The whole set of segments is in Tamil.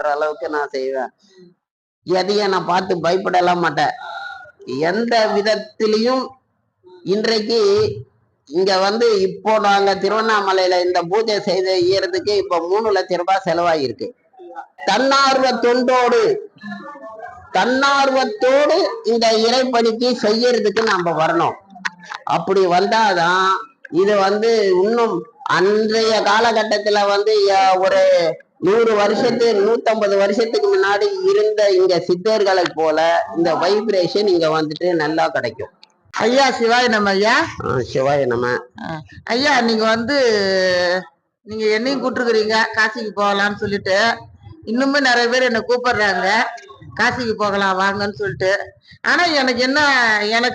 அளவுக்கு நான் செய்வேன். எதையும் நான் பார்த்து பயப்படலாம் மாட்டேன். எந்த விதத்திலையும் இன்றைக்கு இங்க இப்போ நாங்க திருவண்ணாமலையில இந்த பூஜை செய்யறதுக்கு இப்ப 3 லட்சம் ரூபாய் செலவாயிருக்கு. தன்னார்வத்தோடு இந்த இறைப்பணிக்கு செய்யறதுக்கு நாம வரணும். அப்படி வந்தாதான் இது இன்னும் அன்றைய காலகட்டத்துல ஒரு 100 வருஷத்துக்கு 150 வருஷத்துக்கு முன்னாடி இருந்த இங்க சித்தர்களை போல இந்த வைப்ரேஷன் இங்க நல்லா கிடைக்கும். ஐயா சிவாய நம்ம ஐயா. சிவாய நம்ம ஐயா. நீங்க நீங்க என்னையும் கூப்பிட்டுருக்கிறீங்க காசிக்கு போகலான்னு சொல்லிட்டு. இன்னுமே நிறைய பேர் என்னை கூப்பிடுறாங்க காசிக்கு போகலாம் வாங்கன்னு சொல்லிட்டு. ஆனா எனக்கு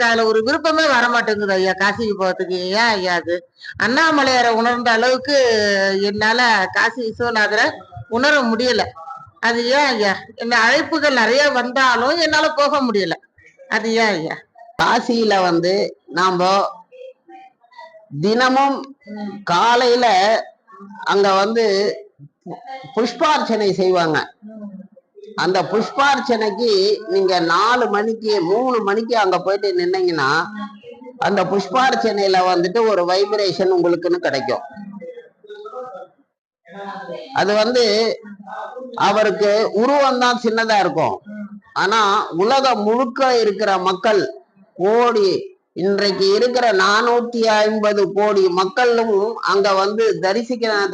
அதுல ஒரு விருப்பமே வரமாட்டேங்குது ஐயா காசிக்கு போகிறதுக்கு. ஏன் ஐயா அது அண்ணாமலையாரை உணர்ந்த அளவுக்கு என்னால காசி விஸ்வநாதரை உணர முடியல. அது ஏன் ஐயா? இந்த அழைப்புகள் நிறைய வந்தாலும் என்னால போக முடியல. அது ஏன் ஐயா? காசியில நாம தினமும் காலையில அங்க புஷ்பார்ச்சனை செய்வாங்க. அந்த புஷ்பார்ச்சனைக்கு நீங்க 4 மணிக்கு 3 மணிக்கு அங்க போயிட்டு நின்னீங்கன்னா அந்த புஷ்பார்ச்சனையில ஒரு வைப்ரேஷன் உங்களுக்குன்னு கிடைக்கும். அது அவருக்கு உருவம் தான் சின்னதா இருக்கும். ஆனா உலகம் முழுக்க இருக்கிற மக்கள் கோடி, இன்றைக்கு இருக்கிற 450 கோடி மக்களும் அங்க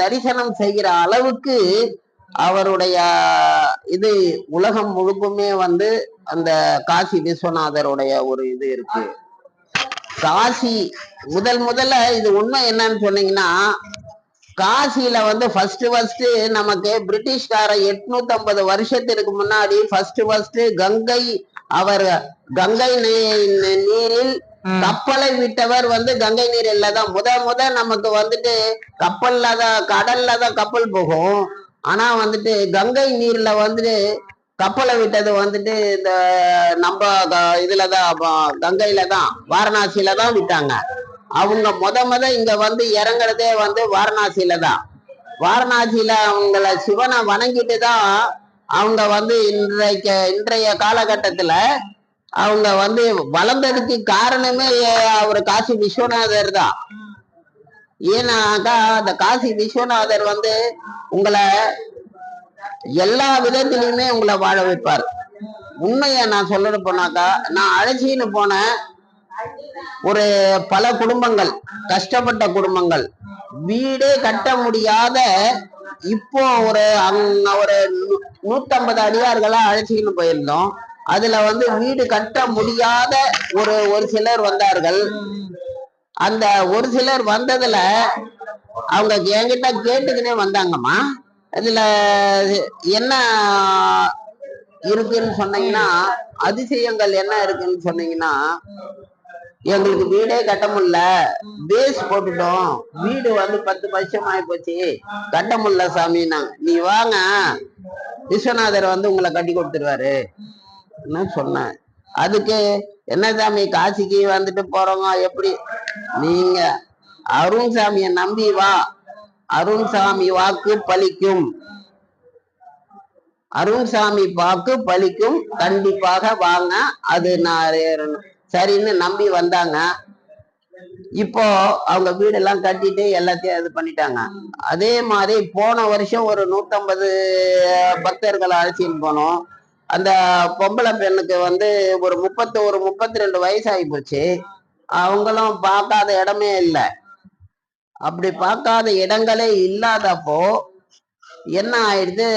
தரிசனம் செய்கிற அளவுக்கு அவருடைய இது உலகம் முழுக்குமே அந்த காசி விஸ்வநாதருடைய ஒரு இது இருக்கு. காசி முதல்ல இது உண்மை என்னன்னு சொன்னீங்கன்னா, காசியில ஃபர்ஸ்ட் நமக்கு பிரிட்டிஷ்கார 850 வருஷத்திற்கு முன்னாடி ஃபர்ஸ்ட் கங்கை நீரில் கப்பலை விட்டவர் கங்கை நீரில் தான் முத நமக்கு கப்பல்ல தான், கடல்ல தான் கப்பல் போகும். ஆனா கங்கை நீர்ல கப்பலை விட்டது இந்த நம்ம இதுலதான் கங்கையில தான் வாரணாசியில தான் விட்டாங்க. அவங்க முத இங்க இறங்குறதே வாரணாசியில தான். வாரணாசியில அவங்கள சிவனை வணங்கிட்டு தான் அவங்க இன்றைய காலகட்டத்துல அவங்க வளர்ந்ததுக்கு காரணமே அவர் காசி விஸ்வநாதர் தான். ஏன்னாக்கா அந்த காசி விஸ்வநாதர் உங்களை எல்லா விதத்திலையுமே உங்களை வாழ வைப்பார். உண்மைய நான் சொல்ல போனாக்கா, நான் அழைச்சின்னு போன பல குடும்பங்கள், கஷ்டப்பட்ட குடும்பங்கள், வீடே கட்ட முடியாத இப்போ ஒரு 150 அடியார்களா அழைச்சின்னு போயிருந்தோம். அதுல வீடு கட்ட முடியாத ஒரு சிலர் வந்தார்கள். அந்த ஒரு சிலர் வந்ததுல அவங்க என்கிட்ட கேட்டுக்கினே வந்தாங்கம்மா, அதுல என்ன இருக்குன்னு சொன்னீங்கன்னா, அதிசயங்கள் என்ன இருக்குன்னு சொன்னீங்கன்னா, எங்களுக்கு வீடே கட்ட முடியல, பேஸ் போட்டுட்டோம், வீடு 10 வருஷம் ஆகி போச்சு, கட்ட முடியல சாமின்னாங்க. நீ வாங்க, விஸ்வநாதர் உங்களை கட்டி கொடுத்துருவாரு சொன்னேன். அதுக்கு என்ன சாமி காசிக்கு போறோங்க எப்படி? நீங்க அருண் சாமிய நம்பி வா, அருண் சாமி வாக்கு பலிக்கும், அருண் சாமி வாக்கு பலிக்கும், கண்டிப்பாக வாங்க. அது நான் சரின்னு நம்பி வந்தாங்க. இப்போ அவங்க வீடெல்லாம் கட்டிட்டு எல்லாத்தையும் இது பண்ணிட்டாங்க. அதே மாதிரி போன வருஷம் ஒரு 150 பக்தர்களை அழைச்சின்னு போனோம். அந்த பொம்பளை பெண்ணுக்கு ஒரு 31 32 வயசு ஆகி போச்சு. அவங்களும் பார்க்காத இடமே இல்லை. அப்படி பார்க்காத இடங்களே இல்லாதப்போ என்ன ஆயிடுது,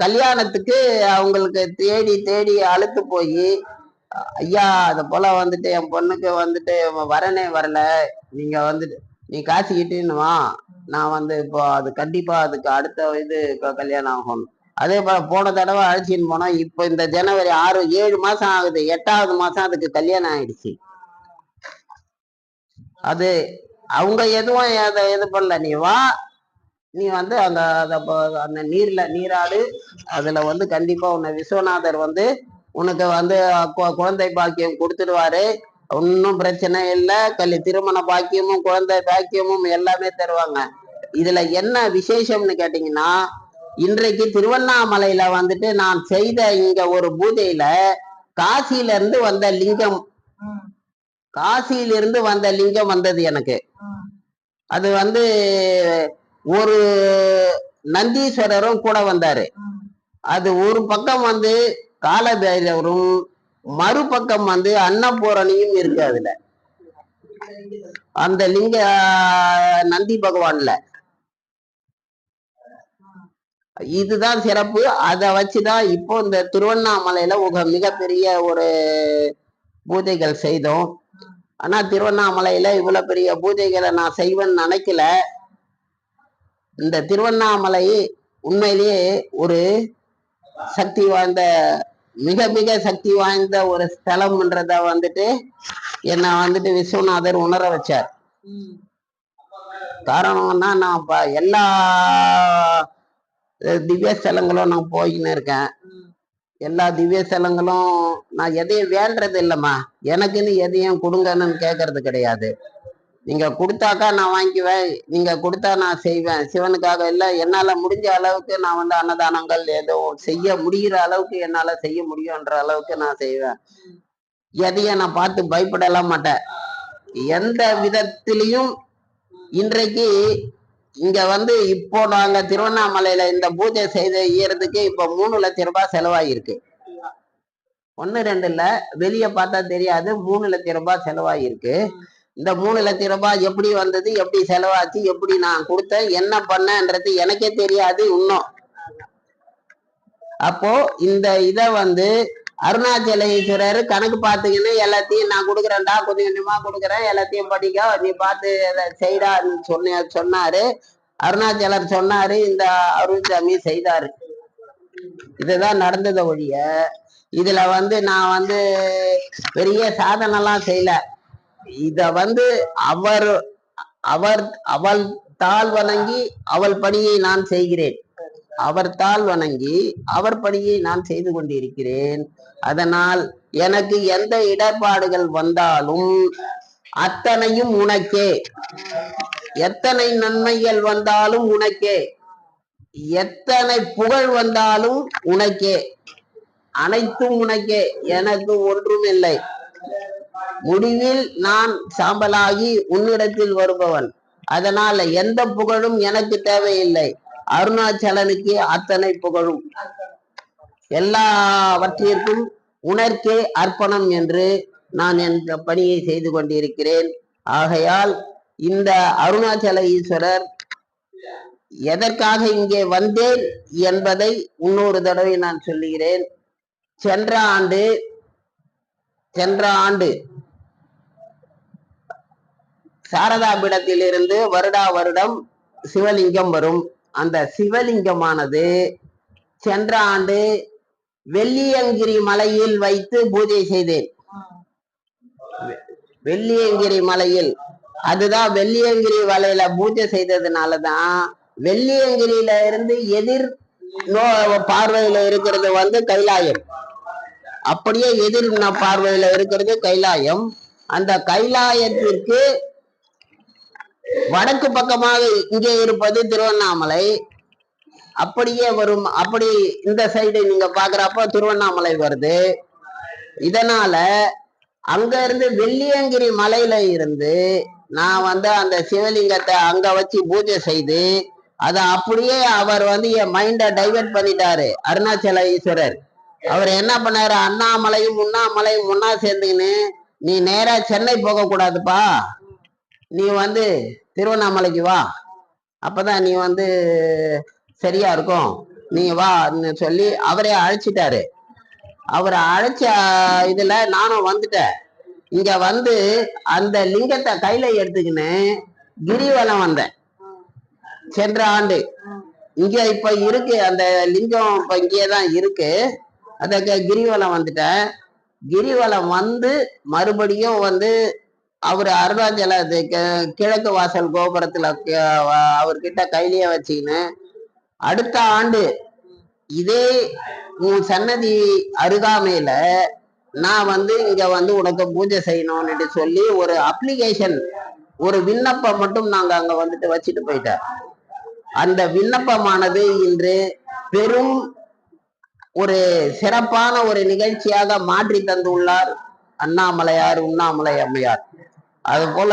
கல்யாணத்துக்கு அவங்களுக்கு தேடி தேடி அழுத்து போய், ஐயா அதை போல என் பொண்ணுக்கு வரனே வரல, நீங்க நீ காசிக்கிட்டுன்னு வா, நான் இப்போ அது கண்டிப்பா அதுக்கு அடுத்த இது கல்யாணம் ஆகும். அதே போல போன தடவை அழைச்சின்னு போனோம். இப்போ இந்த ஜனவரி 7 மாசம் ஆகுது, 8வது மாசம் அதுக்கு கல்யாணம் ஆயிடுச்சு. அது அவங்க எதுவும் அதை இது பண்ணல. நீ வா, நீ அந்த நீராடு, அதுல கண்டிப்பா உன்னை விஸ்வநாதர் உனக்கு குழந்தை பாக்கியம் கொடுத்துடுவாரு, ஒன்னும் பிரச்சனை இல்லை. திருமண பாக்கியமும் குழந்தை பாக்கியமும் எல்லாமே தருவாங்க. இதுல என்ன விசேஷம்னு கேட்டீங்கன்னா, இன்றைக்கு திருவண்ணாமலையில வந்துட்டு நான் செய்த இங்க ஒரு பூஜையில காசியில இருந்து வந்த லிங்கம், காசியிலிருந்து வந்த லிங்கம் வந்தது எனக்கு. அது வந்து ஒரு நந்தீஸ்வரரும் கூட வந்தாரு. அது ஒரு பக்கம் வந்து காலபைரவரும், மறுபக்கம் வந்து அன்னபூரணியும் இருக்கு. அதுல அந்த லிங்க நந்தி பகவான்ல இதுதான் சிறப்பு. அதை வச்சுதான் இப்போ இந்த திருவண்ணாமலையில ஒரு மிகப்பெரிய ஒரு பூஜைகள் செய்தோம். ஆனா திருவண்ணாமலையில இவ்வளவு பெரிய பூஜைகளை நான் செய்வேன்னு நினைக்கல. இந்த திருவண்ணாமலை உண்மையிலேயே ஒரு சக்தி வாய்ந்த, மிக மிக சக்தி வாய்ந்த ஒரு ஸ்தலம்ன்றத வந்துட்டு என்னை வந்துட்டு விஸ்வநாதர் உணர வச்சார். காரணம்னா நான் எல்லா திவ்ய ஸ்தலங்களும் நான் போயின்னு இருக்கேன். எல்லா திவ்ய ஸ்தலங்களும் நான் எதையும் வேண்டது இல்லைம்மா. எனக்குன்னு எதையும் கொடுங்கன்னு கேட்கறது கிடையாது. நீங்க கொடுத்தாக்கா நான் வாங்கிக்குவேன், நீங்க கொடுத்தா நான் செய்வேன். சிவனுக்காக இல்லை, என்னால முடிஞ்ச அளவுக்கு நான் வந்து அன்னதானங்கள் ஏதோ செய்ய முடிகிற அளவுக்கு என்னால செய்ய முடியும்ன்ற அளவுக்கு நான் செய்வேன். எதையும் நான் பார்த்து பயப்படலாம் மாட்டேன் எந்த விதத்திலையும். இன்றைக்கு இங்க வந்து இப்போ நாங்க திருவண்ணாமலையில இந்த பூஜை செய்யறதுக்கு இப்ப 3 லட்சம் ரூபாய் செலவாயிருக்கு. 1 2 இல்ல, வெளியே பார்த்தா தெரியாது, 3 லட்சம் ரூபாய் செலவாயிருக்கு. இந்த 3 லட்சம் ரூபாய் எப்படி வந்தது, எப்படி செலவாச்சு, எப்படி நான் கொடுத்தேன், என்ன பண்ணன்றது எனக்கே தெரியாது இன்னும். அப்போ இந்த இத வந்து அருணாச்சலேஸ்வரர் கணக்கு பார்த்துக்கின்னு எல்லாத்தையும் நான் கொடுக்குறேன்டா, கொஞ்சம் கொஞ்சமா கொடுக்குறேன், எல்லாத்தையும் படிக்க நீ பார்த்து செய்டா சொன்னாரு. அருணாச்சலர் சொன்னாரு, இந்த அருள்சாமி செய்தாரு. இதுதான் நடந்தத ஒழிய இதுல வந்து நான் வந்து பெரிய சாதனைலாம் செய்யல. இத வந்து அவள் தாழ் வணங்கி அவள் பணியை நான் செய்கிறேன். அவர் தாழ் வணங்கி அவர் பணியை நான் செய்து கொண்டிருக்கிறேன். அதனால் எனக்கு எந்த இடர்பாடுகள் வந்தாலும் அத்தனையும் உனக்கே, எத்தனை நன்மைகள் வந்தாலும் உனக்கே, எத்தனை புகழ் வந்தாலும் உனக்கே, அனைத்தும் உனக்கே, எனக்கு ஒன்றும் இல்லை. முடிவில் நான் சாம்பலாகி உன்னிடத்தில் வருபவன். அதனால எந்த புகழும் எனக்கு தேவையில்லை. அருணாச்சலனுக்கு அத்தனை புகழும், எல்லாவற்றிற்கும் உனக்கே அர்ப்பணம் என்று நான் என் பணியை செய்து கொண்டிருக்கிறேன். ஆகையால் இந்த அருணாச்சல ஈஸ்வரர் எதற்காக இங்கே வந்தேன் என்பதை இன்னொரு தடவை நான் சொல்லுகிறேன். சென்ற ஆண்டு சாரதா பீடத்திலிருந்து வருடா வருடம் சிவலிங்கம் வரும். அந்த சிவலிங்கமானது சென்ற ஆண்டு வெள்ளியங்கிரி மலையில் வைத்து பூஜை செய்தேன். வெள்ளியங்கிரி மலையில், அதுதான் வெள்ளியங்கிரி மலையில பூஜை செய்ததுனாலதான் வெள்ளியங்கிரியில இருந்து எதிர் பார்வையில இருக்கிறது வந்து கைலாயம். அப்படியே எதிர் பார்வையில இருக்கிறது கைலாயம். அந்த கைலாயத்திற்கு வடக்கு பக்கமாக இங்கே இருப்பது திருவண்ணாமலை. அப்படியே வரும். அப்படி இந்த சைடு நீங்க பாக்குறப்ப திருவண்ணாமலை வருது. இதனால அங்க இருந்து வெள்ளியங்கிரி மலையில இருந்து நான் வந்து அந்த சிவலிங்கத்தை அங்க வச்சு பூஜை செய்து அதை அப்படியே அவர் வந்து என் மைண்ட டைவர்ட் பண்ணிட்டாரு. அருணாச்சல ஈஸ்வரர் அவர் என்ன பண்ணாரு, அண்ணாமலையும் உண்ணாமலையும் ஒன்னா சேர்ந்துக்கின்னு நீ நேரா சென்னை போக கூடாதுப்பா, நீ வந்து திருவண்ணாமலைக்கு வா, அப்பதான் நீ வந்து சரியா இருக்கும், நீ வான்னு சொல்லி அவரே அழைச்சிட்டாரு. அவரை அழைச்ச இதுல நானும் வந்துட்டேன். இங்க வந்து அந்த லிங்கத்தை கையில எடுத்துக்கின்னு கிரிவலம் வந்தேன் சென்ற ஆண்டு. இங்க இப்ப இருக்கு அந்த லிங்கம், இப்ப இங்கேதான் இருக்கு. அத கிரிவலம் வந்துட்டேன். கிரிவலம் வந்து மறுபடியும் வந்து அவரு அருணாச்சல கிழக்கு வாசல் கோபுரத்துல அவர்கிட்ட கையிலேயே வச்சுக்கின்னு அடுத்த ஆண்டு இதே உன் சன்னதி அருகாமையில நான் வந்து இங்க வந்து உனக்கு பூஜை செய்யணும்னு சொல்லி ஒரு அப்ளிகேஷன், ஒரு விண்ணப்பம் மட்டும் நாங்க அங்க வந்துட்டு வச்சுட்டு போயிட்டேன். அந்த விண்ணப்பமானது இன்று பெரும் ஒரு சிறப்பான ஒரு நிகழ்ச்சியாக மாற்றி தந்துள்ளார் அண்ணாமலையார், உண்ணாமலை அம்மையார். அது போல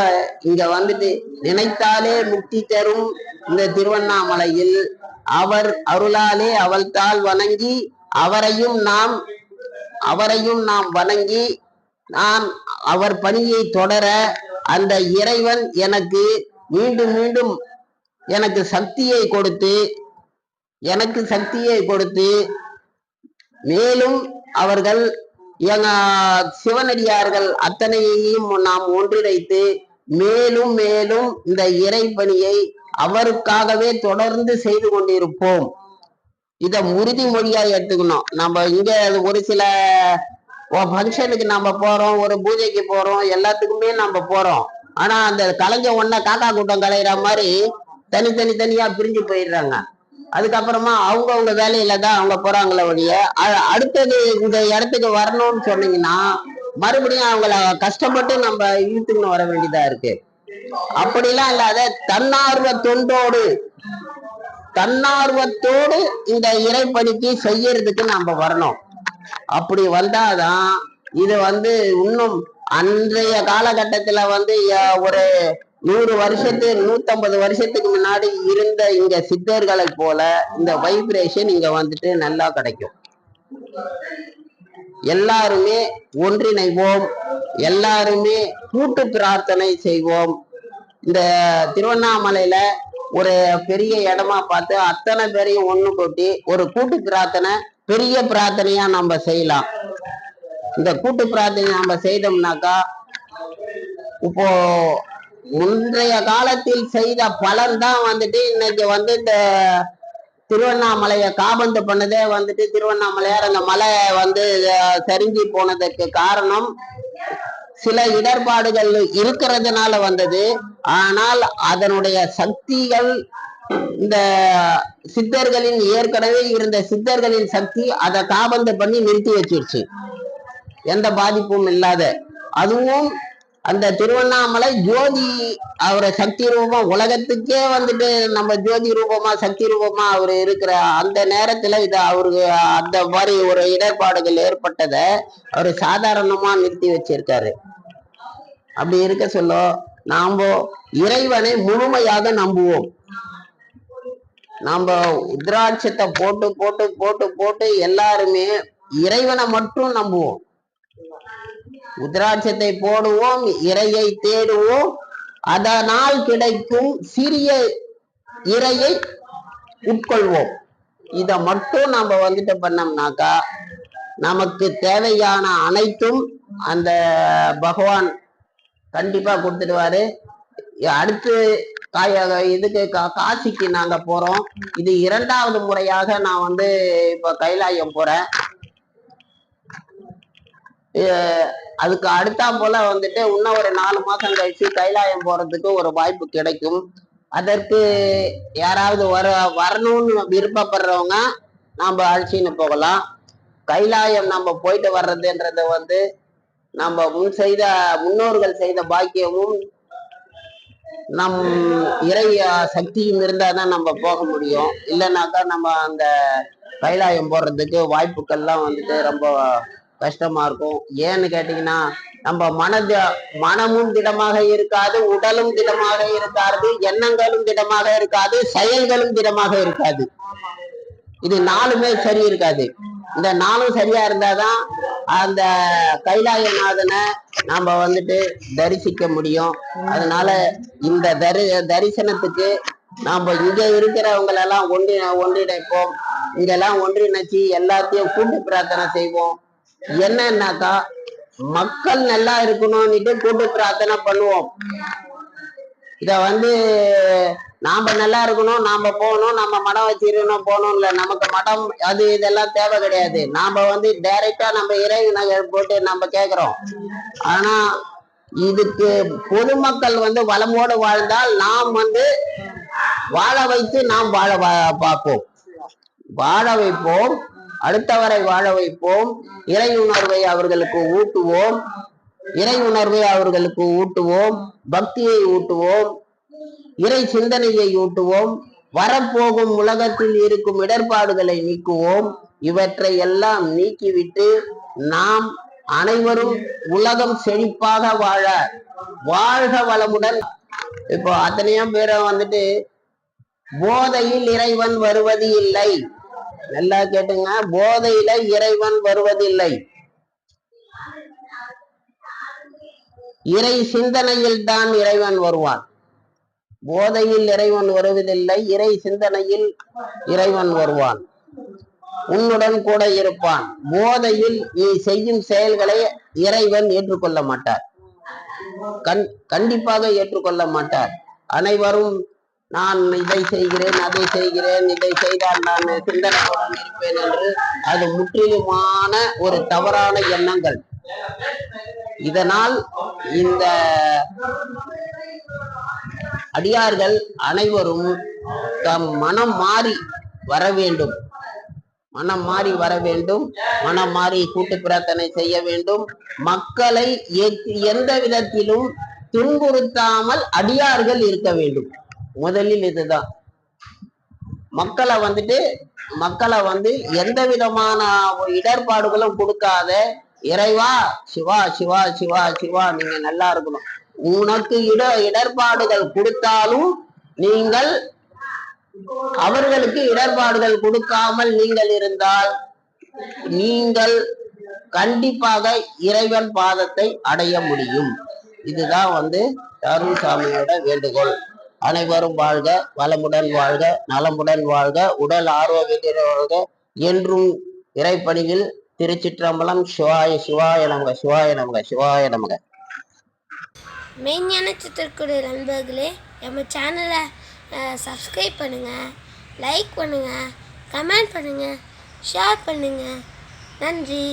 இங்க வந்துட்டு நினைத்தாலே முக்தி தரும் இந்த திருவண்ணாமலையில் அவர் அருளாலே அவள்தால் வணங்கி அவரையும் நாம் வணங்கி நான் அவர் பணியை தொடர அந்த இறைவன் எனக்கு மீண்டும் மீண்டும் எனக்கு சக்தியை கொடுத்து மேலும் அவர்கள் எங்க சிவனடியார்கள் அத்தனையையும் நாம் ஒன்றிணைத்து மேலும் மேலும் இந்த இறை பணியை அவருக்காகவே தொடர்ந்து செய்து கொண்டிருப்போம். இத உறுதிமொழியா எடுத்துக்கணும். நம்ம இங்க ஒரு சில ஃபங்க்ஷனுக்கு நம்ம போறோம், ஒரு பூஜைக்கு போறோம், எல்லாத்துக்குமே நம்ம போறோம். ஆனா அந்த கலைஞ்ச ஒன்ன காக்கா கூட்டம் கலையிற மாதிரி தனியா பிரிஞ்சு போயிடுறாங்க. அதுக்கப்புறமா அவங்க வேலையில தான் அவங்க போறாங்களே ஒழிய அடுத்தது இந்த இடத்துக்கு வரணும்னு சொன்னீங்கன்னா மறுபடியும் அவங்கள கஷ்டப்பட்டு நம்ம இழுத்துக்கணும் வர வேண்டியதா இருக்கு. அப்படிலாம் இல்லாத தன்னார்வத்தோடு இந்த இறைப்பணிக்கு செய்யறதுக்கு நம்ம வரணும். அப்படி வந்தாதான் இது வந்து இன்னும் அன்றைய காலகட்டத்துல வந்து ஒரு 100 வருஷத்துக்கு 150 வருஷத்துக்கு முன்னாடி இருந்த இங்க சித்தர்களை போல இந்த வைப்ரேஷன் இங்க வந்துட்டு நல்லா கிடைக்கும். எல்லாருமே ஒன்றிணைவோம், எல்லாருமே கூட்டு பிரார்த்தனை செய்வோம். இந்த திருவண்ணாமலையில ஒரு பெரிய இடமா பார்த்து அத்தனை பேரையும் ஒண்ணு கூட்டி ஒரு கூட்டு பிரார்த்தனை, பெரிய பிரார்த்தனையா நம்ம செய்யலாம். இந்த கூட்டு பிரார்த்தனை நம்ம செய்தோம்னாக்கா இப்போ முந்தைய காலத்தில் செய்த பலன் தான் வந்துட்டு இன்னைக்கு வந்து இந்த திருவண்ணாமலையை காபந்து பண்ணதே வந்துட்டு திருவண்ணாமலையார் அந்த மலை வந்து சரிஞ்சு போனதுக்கு காரணம் சில இடர்பாடுகள் இருக்கிறதுனால வந்தது. ஆனால் அதனுடைய சக்திகள் இந்த சித்தர்களின் ஏற்கனவே இருந்த சித்தர்களின் சக்தி அதை காபந்து பண்ணி நிறுத்தி வச்சிருச்சு, எந்த பாதிப்பும் இல்லாத. அதுவும் அந்த திருவண்ணாமலை ஜோதி அவரை சக்தி ரூபம் உலகத்துக்கே வந்துட்டு நம்ம ஜோதி ரூபமா சக்தி ரூபமா அவர் இருக்கிற அந்த நேரத்துல இது அவருக்கு அந்த மாதிரி ஒரு இடர்பாடுகள் ஏற்பட்டதை அவரு சாதாரணமா நிறுத்தி வச்சிருக்காரு. அப்படி இருக்க சொல்ல நாம இறைவனை முழுமையாக நம்புவோம். நாம உத்ராட்சத்தை போட்டு போட்டு போட்டு போட்டு எல்லாருமே இறைவனை மட்டும் நம்புவோம். உத்ராட்சத்தை போடுவோம், இறையை தேடுவோம், அதனால் கிடைக்கும் சிறிய இறையை உட்கொள்வோம். இத மட்டும் நம்ம வந்துட்டு பண்ணோம்னாக்கா நமக்கு தேவையான அனைத்தும் அந்த பகவான் கண்டிப்பா கொடுத்துடுவாரு. அடுத்து இதுக்கு காசிக்கு நாங்க போறோம். இது 2வது முறையாக நான் வந்து இப்ப கைலாயம் போறேன். அதுக்கு அடுத்தா போல வந்துட்டு இன்னும் ஒரு 4 மாசம் கழிச்சு கைலாயம் போறதுக்கு ஒரு வாய்ப்பு கிடைக்கும். அதற்கு யாராவது வரணும்னு விருப்பப்படுறவங்க நாம அழைச்சின்னு போகலாம். கைலாயம் நம்ம போயிட்டு வர்றதுன்றது வந்து நம்ம முன்னோர்கள் செய்த பாக்கியமும் நம் இறை சக்தியும் இருந்தாதான் நம்ம போக முடியும். இல்லைன்னாக்கா நம்ம அந்த கைலாயம் போடுறதுக்கு வாய்ப்புகள்லாம் வந்துட்டு ரொம்ப கஷ்டமா இருக்கும். ஏன்னு கேட்டீங்கன்னா நம்ம மனமும் திடமாக இருக்காது, உடலும் திடமாக இருக்காது, எண்ணங்களும் திடமாக இருக்காது, செயல்களும் திடமாக இருக்காது. இது 4மே சரி இருக்காது. இந்த 4ம் சரியா இருந்தாதான் அந்த கைலாயநாதனை நாம வந்துட்டு தரிசிக்க முடியும். அதனால இந்த தரிசனத்துக்கு நாம இங்க இருக்கிறவங்களெல்லாம் ஒன்றிணைப்போம். இங்கெல்லாம் ஒன்றிணைச்சு எல்லாத்தையும் கூட்டு பிரார்த்தனை செய்வோம். என்னன்னாக்கா மக்கள் நல்லா இருக்கணும்னுட்டு கூட்டு பிரார்த்தனை பண்ணுவோம். இத வந்து நாம நல்லா இருக்கணும், நாம போகணும், நம்ம மடம் வச்சிருக்கணும் போகணும் இல்ல, நமக்கு மடம் அது இதெல்லாம் தேவை கிடையாது. நாம வந்து டைரக்டா நம்ம இறைவனை போட்டு நம்ம கேட்கிறோம். ஆனா இதுக்கு பொதுமக்கள் வந்து வளமோடு வாழ்ந்தால் நாம் வந்து வாழ வைத்து நாம் வாழ பார்ப்போம், வாழ வைப்போம். அடுத்தவரை வாழ வைப்போம், இறை உணர்வை அவர்களுக்கு ஊட்டுவோம், இறை உணர்வை அவர்களுக்கு ஊட்டுவோம், பக்தியை ஊட்டுவோம், இறை சிந்தனையை ஊட்டுவோம், வரப்போகும் உலகத்தில் இருக்கும் இடர்பாடுகளை நீக்குவோம். இவற்றை எல்லாம் நீக்கிவிட்டு நாம் அனைவரும் உலகம் செழிப்பாக வாழ வாழ்க வளமுடன். இப்போ அத்தனையோ பேரை வந்துட்டு போதையில் இறைவன் வருவது இல்லை. நல்லா கேட்டுங்க, போதையில இறைவன் வருவதில்லை. இறை சிந்தனையில் தான் இறைவன் வருவான். போதையில் இறைவன் வருவதில்லை, இறை சிந்தனையில் இறைவன் வருவான். உன்னுடன் கூட இருப்பான். போதையில் நீ செய்யும் செயல்களை இறைவன் ஏற்றுக்கொள்ள மாட்டார், கண்டிப்பாக ஏற்றுக்கொள்ள மாட்டார். அனைவரும் நான் இதை செய்கிறேன், அதை செய்கிறேன், இதை செய்தால் நான் சிந்தனையுடன் இருப்பேன் என்று அது முற்றிலுமான ஒரு தவறான எண்ணங்கள். இதனால் இந்த அடியார்கள் அனைவரும் தம் மனம் மாறி வர வேண்டும், மனம் மாறி வர வேண்டும், மனம் மாறி கூட்டு பிரார்த்தனை செய்ய வேண்டும். மக்களை எந்த விதத்திலும் துன்புறுத்தாமல் அடியார்கள் இருக்க வேண்டும். முதலில் இதுதான். மக்களை வந்து எந்த விதமான இடர்பாடுகளும் கொடுக்காத, இறைவா சிவா சிவா சிவா சிவா நீங்க நல்லா இருக்கணும். உனக்கு இடர்பாடுகள் கொடுத்தாலும் நீங்கள் அவர்களுக்கு இடர்பாடுகள் கொடுக்காமல் நீங்கள் இருந்தால் நீங்கள் கண்டிப்பாக இறைவன் பாதத்தை அடைய முடியும். இதுதான் அருள்சாமியோட வேண்டுகோள். அனைவரும் வாழ்க, வளமுடன் வாழ்க, நலமுடன் வாழ்க, உடல் ஆரோக்கியத்துடன் வாழ்க. என்றும் இறைப்பணியில். திருச்சிற்றம்பலம். சிவாய சிவாய நமக, சிவாய நமக, சிவாய நமக. மெய்ஞான சித்திரக்குடி நண்பர்களே, நம்ம சேனலை சப்ஸ்கிரைப் பண்ணுங்கள், லைக் பண்ணுங்கள், கமெண்ட் பண்ணுங்கள், ஷேர் பண்ணுங்கள். நன்றி.